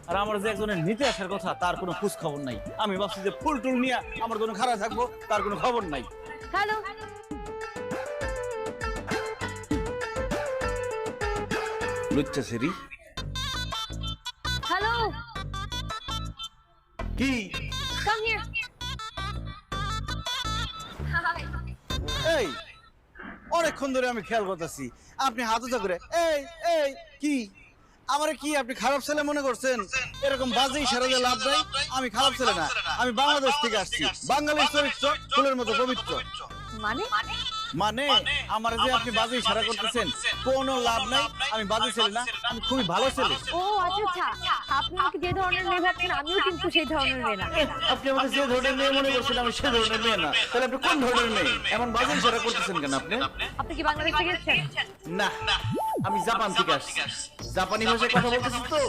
আর আমার যে একজনের নিতে আসার কথা তার কোনো খোঁজ খবর নাই। আমি ভাবছি যে ফুল টুল নিয়ে আমার জন্য খারাপ থাকবো, তার কোনো খবর নাই। হ্যালো, লুচ্চা সেরি হ্যালো, কি? Come here. এই অনেকক্ষণ ধরে আমি খেয়াল করতেছি আপনি হাত উঁচা করে এই এই কি আমারে কি আপনি খারাপ ছেলে মনে করছেন? এরকম বাজে ইশারা দিয়ে লাভ নাই। আমি খারাপ ছেলে না, আমি বাংলাদেশ থেকে আসছি। বাঙালির চরিত্র ফুলের মতো পবিত্র। মানে মানে আমার যে আপনি বাজে ইশারা করতেছেন কোনো লাভ নাই। আমি বাজে ছেলে না, আমি খুবই ভালো ছেলে। ও আচ্ছা আচ্ছা, আপনি আমাকে যে ধরনের মেয়ে ভাবছেন আমিও কিন্তু সেই ধরনের মেয়ে না। আপনি আমাকে যে ধরনের মেয়ে মনে করছেন আমি সে ধরনের মেয়ে না। তাহলে আপনি কোন ধরনের মেয়ে? এমন বাজে ইশারা করতেছেন কেন আপনি? আপনি কি বাংলাদেশ থেকে এসেছেন? না, আমি জাপান থেকে আসছি। জাপানি ভাষায় কথা বলতেছি তো।